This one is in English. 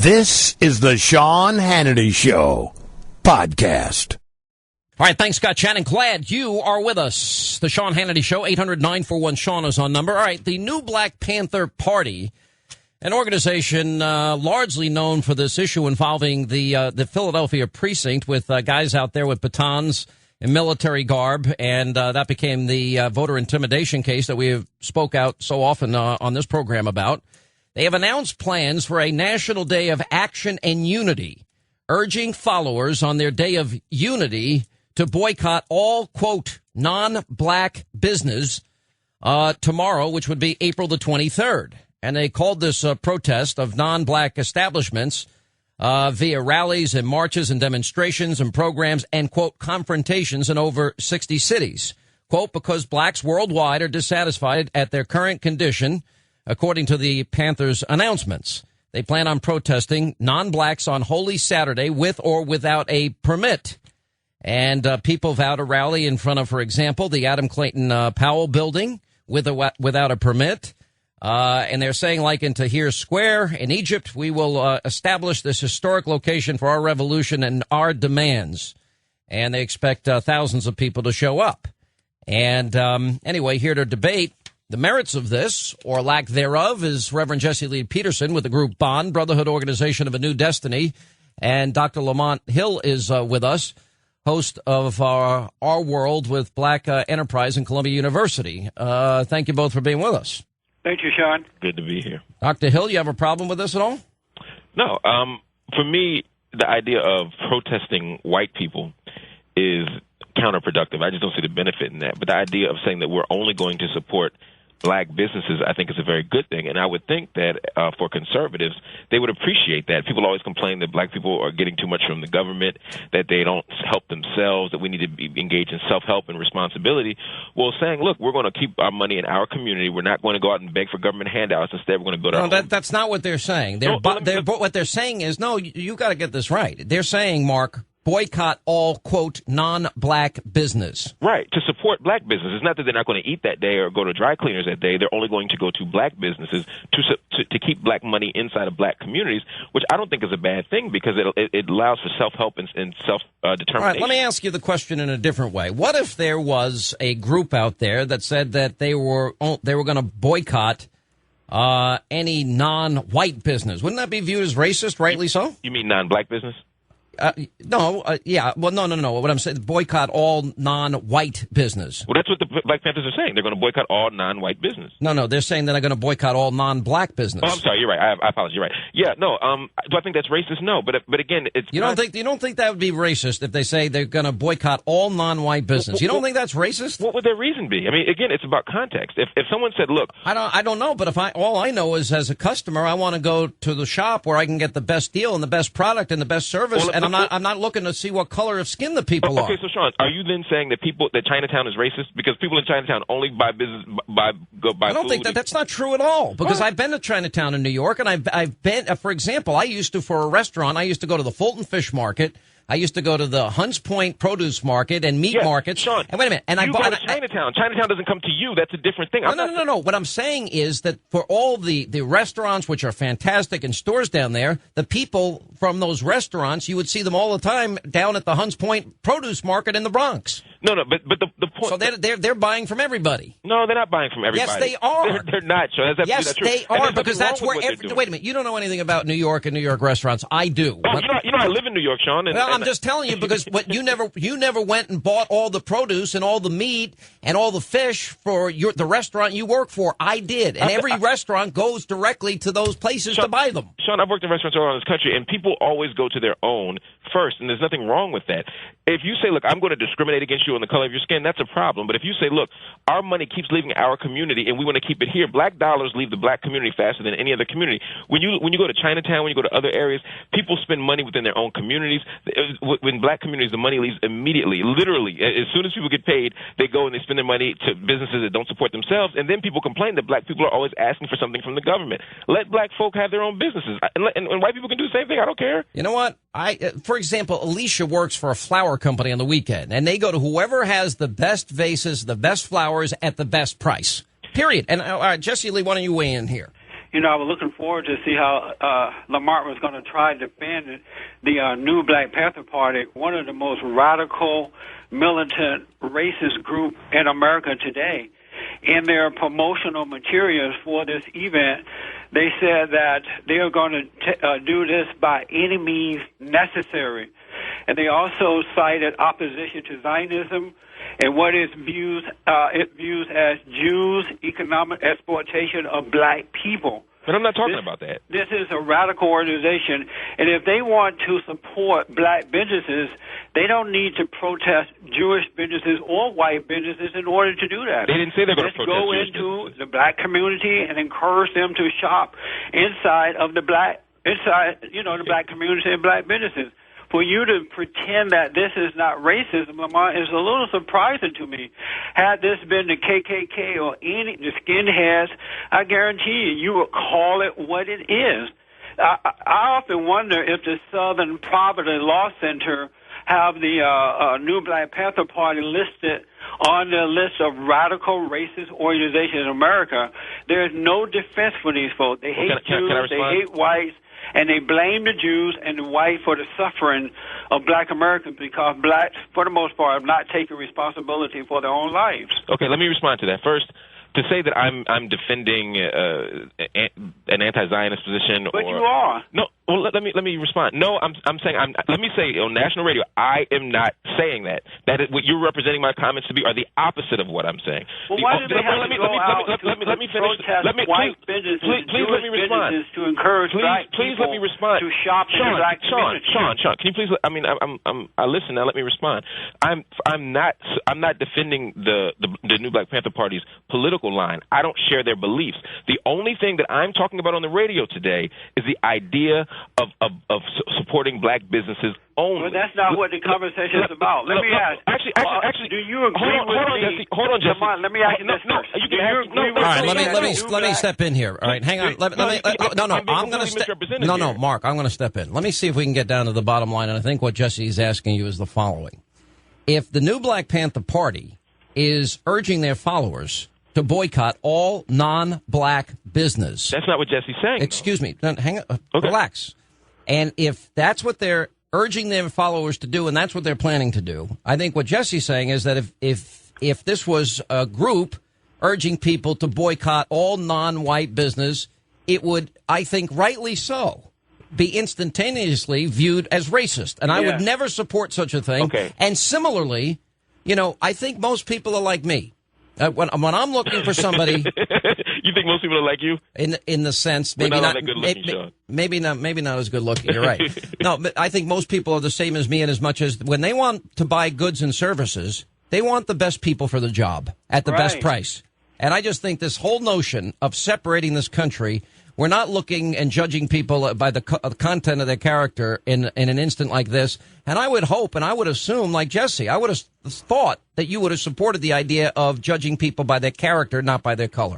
This is the Sean Hannity Show podcast. All right, thanks, Scott Shannon. Glad you are with us. The Sean Hannity Show, 800-941-SEAN is on number. All right, the new Black Panther Party, an organization largely known for this issue involving the Philadelphia precinct with guys out there with batons and military garb, and that became the voter intimidation case that we have spoke out so often on this program about. They have announced plans for a National Day of Action and Unity, urging followers on their Day of Unity to boycott all, quote, non-black business tomorrow, which would be April the 23rd. And they called this a protest of non-black establishments via rallies and marches and demonstrations and programs and, quote, confrontations in over 60 cities. Quote, because blacks worldwide are dissatisfied at their current condition, according to the Panthers' announcements. They plan on protesting non-blacks on Holy Saturday with or without a permit. And people vow to rally in front of, for example, the Adam Clayton Powell building without a permit. And they're saying, like in Tahrir Square in Egypt, we will establish this historic location for our revolution and our demands. And they expect thousands of people to show up. And anyway, here to debate the merits of this, or lack thereof, is Reverend Jesse Lee Peterson with the group Bond, Brotherhood Organization of a New Destiny. And Dr. Lamont Hill is with us, host of Our World with Black Enterprise in Columbia University. Thank you both for being with us. Thank you, Sean. Good to be here. Dr. Hill, you have a problem with this at all? No. For me, the idea of protesting white people is counterproductive. I just don't see the benefit in that. But the idea of saying that we're only going to support black businesses, I think, is a very good thing. And I would think that for conservatives, they would appreciate that. People always complain that black people are getting too much from the government, that they don't help themselves, that we need to be engaged in self-help and responsibility. Well, saying, look, we're going to keep our money in our community. We're not going to go out and beg for government handouts. Instead, we're going to go to our own. That's not what they're saying. What they're saying is, no, you got to get this right. They're saying, Mark, boycott all, quote, non-black business. Right, to support black businesses. It's not that they're not going to eat that day or go to dry cleaners that day. They're only going to go to black businesses to keep black money inside of black communities, which I don't think is a bad thing because it allows for self-help and self-determination. All right, let me ask you the question in a different way. What if there was a group out there that said that they were going to boycott any non-white business? Wouldn't that be viewed as racist, rightly so? You mean non-black business? Yeah. Well, no. What I'm saying, boycott all non-white business. Well, that's what the Black Panthers are saying. They're going to boycott all non-white business. No, they're saying they're going to boycott all non-black business. Oh, I'm sorry. You're right. I apologize. You're right. Yeah. No. Do I think that's racist? No. But again, it's you don't think that would be racist if they say they're going to boycott all non-white business? You don't think that's racist? What would their reason be? I mean, again, it's about context. If someone said, "Look," I don't know. But all I know is, as a customer, I want to go to the shop where I can get the best deal and the best product and the best service, and I'm not looking to see what color of skin the people are. Okay, so Sean, are you then saying that Chinatown is racist because people in Chinatown only buy business buy I don't think that's not true at all because I've been to Chinatown in New York and I've been for example, for a restaurant, I used to go to the Fulton Fish Market. I used to go to the Hunts Point Produce Market and meat markets. Sean, and wait a minute. And you go to Chinatown. Chinatown doesn't come to you. That's a different thing. No. What I'm saying is that for all the restaurants, which are fantastic, and stores down there, the people from those restaurants, you would see them all the time down at the Hunts Point Produce Market in the Bronx. No, but the point. So they're buying from everybody. No, they're not buying from everybody. Yes, they are. They're not. Sean. Yes, they are because that's where. Wait a minute. You don't know anything about New York and New York restaurants. I do. Oh, you know, I live in New York, Sean. I'm just telling you because you never went and bought all the produce and all the meat and all the fish for the restaurant you work for. I did, and every restaurant goes directly to those places to buy them. Sean, I've worked in restaurants all around this country, and people always go to their own first, and there's nothing wrong with that. If you say, look, I'm going to discriminate against you on the color of your skin, that's a problem. But if you say, look, our money keeps leaving our community, and we want to keep it here, black dollars leave the black community faster than any other community. When you go to Chinatown, when you go to other areas, people spend money within their own communities. When black communities, the money leaves immediately, literally. As soon as people get paid, they go and they spend their money to businesses that don't support themselves, and then people complain that black people are always asking for something from the government. Let black folk have their own businesses, and white people can do the same thing. I don't care. You know what? For example, Alicia works for a flower company on the weekend, and they go to whoever has the best vases, the best flowers at the best price. Period. And all right, Jesse Lee, why don't you weigh in here? I was looking forward to see how Lamont was going to try to defend the new Black Panther Party, one of the most radical, militant, racist group in America today. In their promotional materials for this event, they said that they are going to do this by any means necessary. And they also cited opposition to Zionism and what it views as Jews' economic exploitation of black people. But I'm not talking about that. This is a radical organization, and if they want to support black businesses, they don't need to protest Jewish businesses or white businesses in order to do that. They didn't say they're going to protest Go Jewish into businesses. the black community and encourage them to shop inside the black community and black businesses. For you to pretend that this is not racism, Lamont, is a little surprising to me. Had this been the KKK or the skinheads, I guarantee you would call it what it is. I often wonder if the Southern Poverty Law Center have the new Black Panther Party listed on the list of radical racist organizations in America. There's no defense for these folks. They hate Jews, they hate whites, and they blame the Jews and the white for the suffering of black Americans because blacks, for the most part, have not taken responsibility for their own lives. Okay, let me respond to that. First, to say that I'm defending an anti-Zionist position, but you are. No. Well, let me respond. No, I'm saying let me say on national radio, I am not saying that. That is, what you're representing my comments to be are the opposite of what I'm saying. Well, why do they have to go out let me finish. White businesses, please let me respond. To encourage black people let me respond. to shop in the black community. Sean, can you please? I listen now. Let me respond. I'm not defending the new Black Panther Party's political line. I don't share their beliefs. The only thing that I'm talking about on the radio today is the idea of supporting black businesses only. Well, that's not what the conversation is about. Let me ask. Actually, do you agree with me? Hold on, Jesse. Let me ask you this first. Do you agree with me? All right, let me step in here. All right, hang on. Mark, I'm going to step in. Let me see if we can get down to the bottom line. And I think what Jesse is asking you is the following: if the new Black Panther Party is urging their followers to boycott all non-black business. That's not what Jesse's saying. Excuse me. Hang on. Relax. And if that's what they're urging their followers to do, and that's what they're planning to do, I think what Jesse's saying is that if this was a group urging people to boycott all non-white business, it would, I think, rightly so, be instantaneously viewed as racist. And I would never support such a thing. Okay. And similarly, I think most people are like me. When I'm looking for somebody, you think most people are like you? In the sense, maybe not maybe not as good looking. You're right. No, but I think most people are the same as me, in as much as when they want to buy goods and services, they want the best people for the job at the best price. And I just think this whole notion of separating this country, we're not looking and judging people by the content of their character in an instant like this. And I would hope and I would assume, like Jesse, I would have thought that you would have supported the idea of judging people by their character, not by their color.